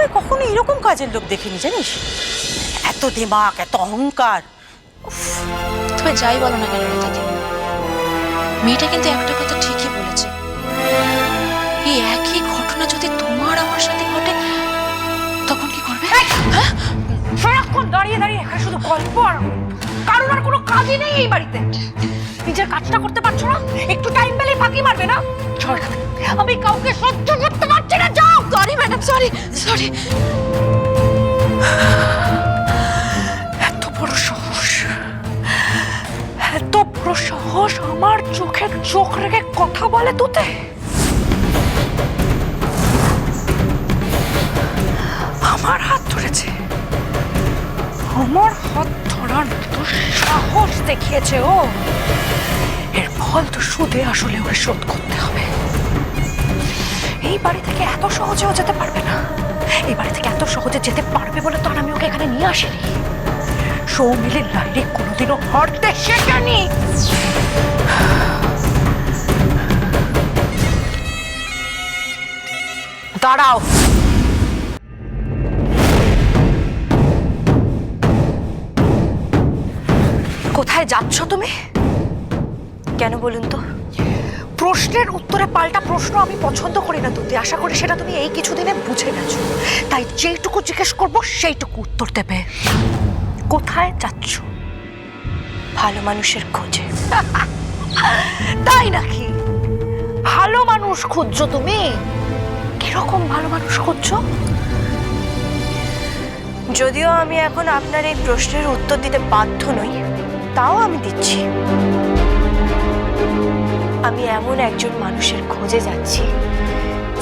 জীবনে কখনো এরকম কাজের লোক দেখিনি জানিস, এত দিমাগ, এত অহংকার। তবে যাই বলো না কেন লতাদি, মেয়েটা কিন্তু একটা কথা ঠিকই বলেছে। এই একই ঘটনা যদি তোমার আমার সাথে ঘটে তখন কি করবে? হ্যাঁ, সারাক্ষণ দাঁড়িয়ে দাঁড়িয়ে এখানে শুধু গল্প আর কারণ আর কোনো কাজই নেই এই বাড়িতে। নিজের কাজটা করতে পারছো না, একটু টাইম পেলেই ফাঁকি মারবে না। আমি কাউকে সহ্য করতে পারছি না, যাও। Sorry madam, sorry sorry. এত বড় সাহস, এত বড় সাহস আমার চোখে চোখ রেখে কথা বলে তোতে। আমার হাত ধরেছে, আমার হাত ধরার মতো সাহস দেখিয়েছে ও। এর ফল তো সুদে আসলে ওকে শোধ করতে হবে। এই বাড়ি থেকে এত সহজেও যেতে পারবে না। এই বাড়ি থেকে এত সহজে যেতে পারবে বলে তো আর আমি ওকে এখানে নিয়ে আসিনি। সৌমিলির লাইনে কোনোদিনও হারতে শেখেনি। দাঁড়াও। কোথায় যাচ্ছ তুমি? কেন বলুন তো? প্রশ্নের উত্তরে পাল্টা প্রশ্ন আমি পছন্দ করি না তুই। আশা করি সেটা তুমি এই কিছুদিনে বুঝে গেছো। তাই যেইটুকু জিজ্ঞেস করবো সেইটুকু উত্তর দেবে। কোথায় যাচ্ছ? ভালো মানুষের খোঁজে। তাই নাকি? ভালো মানুষ খুঁজছো তুমি? কিরকম ভালো মানুষ খুঁজছো? যদিও আমি এখন আপনার এই প্রশ্নের উত্তর দিতে বাধ্য নই, তাও আমি দিচ্ছি। আমি এমন একজন মানুষের খোঁজে যাচ্ছি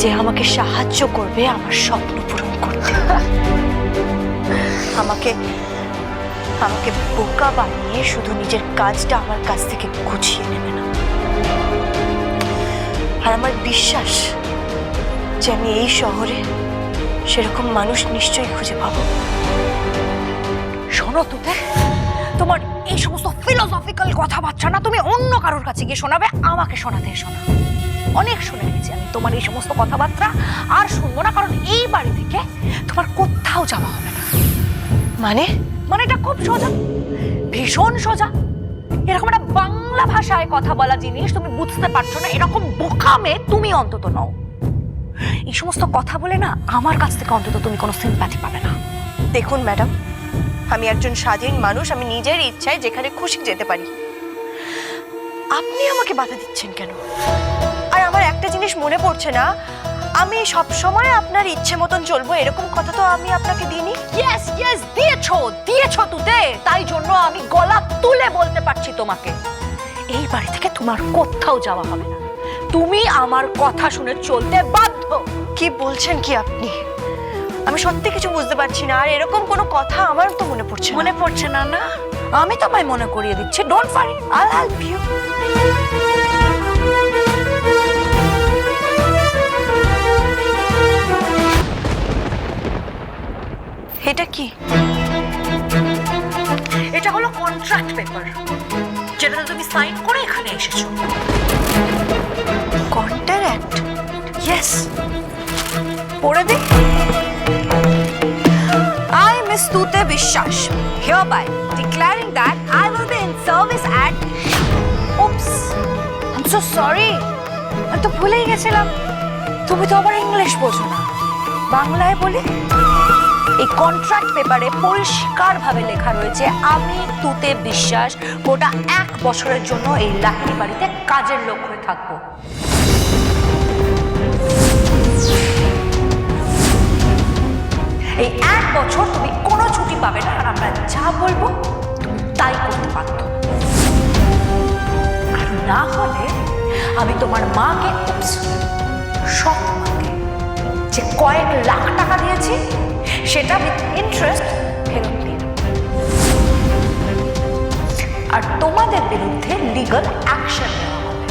যে আমাকে সাহায্য করবে আমার স্বপ্ন পূরণ করতে। আমাকে আমাকে বোকা বানিয়ে শুধু নিজের কাজটা আমার কাছ থেকে গুছিয়ে নেবে না। আর আমার বিশ্বাস যে আমি এই শহরে সেরকম মানুষ নিশ্চয়ই খুঁজে পাবো। শোনো তুতে, তোমার এই সমস্ত ফিলোসফিক্যাল কথাবার্তা না তুমি অন্য কারোর কাছে গিয়ে শোনাবে, আমাকে শোনাতে এসো না। অনেক শুনে নিয়েছি আমি তোমার এই সমস্ত কথাবার্তা, আর শুনবো না। কারণ এই বাড়ি থেকে তোমার কোথাও যাওয়া হবে না। মানে এটা খুব সোজা, ভীষণ সোজা। এরকম একটা বাংলা ভাষায় কথা বলা জিনিস তুমি বুঝতে পারছো না, এরকম বোকা মেয়ে তুমি অন্তত নও। এই সমস্ত কথা বলে না আমার কাছ থেকে অন্তত তুমি কোনো সিম্প্যাথি পাবে না। দেখুন ম্যাডাম, আমি একজন স্বাধীন মানুষ, আমি নিজের ইচ্ছায় যেখানে খুশি যেতে পারি। আপনি আমাকে বাধা দিচ্ছেন কেন? আর আমার একটা জিনিস মনে পড়ছে না, আমি সব সময় আপনার ইচ্ছে মতন চলবো এরকম কথা তো আমি আপনাকে দিইনি। ইয়েস ইয়েস, দিয়েছো তুতে। তাই জন্য আমি গলা তুলে বলতে পারছি তোমাকে, এই বাড়ি থেকে তোমার কোথাও যাওয়া হবে না। তুমি আমার কথা শুনে চলতে বাধ্য। কি বলছেন কি আপনি? আমি সত্যি কিছু বুঝতে পারছি না। আর এরকম কোনো কথা আমার তো মনে পড়ছে না। মনে পড়ছে না? না, আমি তোমায় মনে করিয়ে দিচ্ছি। Don't worry, I will help you. এটা কি? এটা হলো কন্ট্রাক্ট পেপার, যেটাতে তুমি সাইন করে এখানে এসেছো। কন্ট্রাক্ট? ইয়েস, পড়ে দে। I, Miss Tute Vishwas, hereby declaring that I will be in service at... Oops, I'm so sorry. আমি তো ভুলেই গেছিলাম, তুমি তো আবার ইংলিশ বোঝো না। বাংলায় বলি, এই কন্ট্রাক্ট পেপারে পরিষ্কারভাবে লেখা রয়েছে আমি তুতে বিশ্বাস গোটা 1 বছরের জন্য এই লাহিড়ী বাড়িতে কাজের লোক হয়ে থাকবো। এই 1 বছর তুমি কোনো ছুটি পাবে না, আর আমরা যা বলবো তুমি তাই করতে বাধ্য। আর না হলে আমি তোমার মাকে, সৎ মাকে, যে কয়েক লাখ টাকা দিয়েছি সেটা উইথ ইন্টারেস্ট ফেরত দিয়ে দেব। আর তোমাদের বিরুদ্ধে লিগ্যাল অ্যাকশন নেওয়া হবে।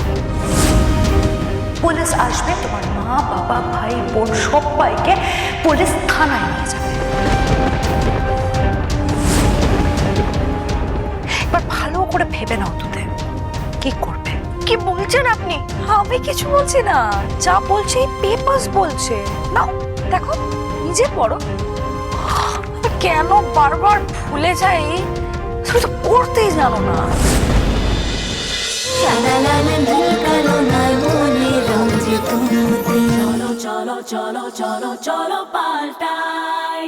পুলিশ আসবে, তোমার মা, বাবা, ভাই, বোন সবাইকে পুলিশ থানায় নিয়ে যাবে। এবার ভালো করে ভেবে নাও তুতে কি করবে। কি বলছেন আপনি? আমি কিছু বলছি না, যা বলছে পেপারস বলছে। নাও দেখো, নিজে পড়ো। কেন বারবার ভুলে যাই, তুমি তো পড়তেই জানো না। চলো চলো চলো চলো চলো পাল্টাই।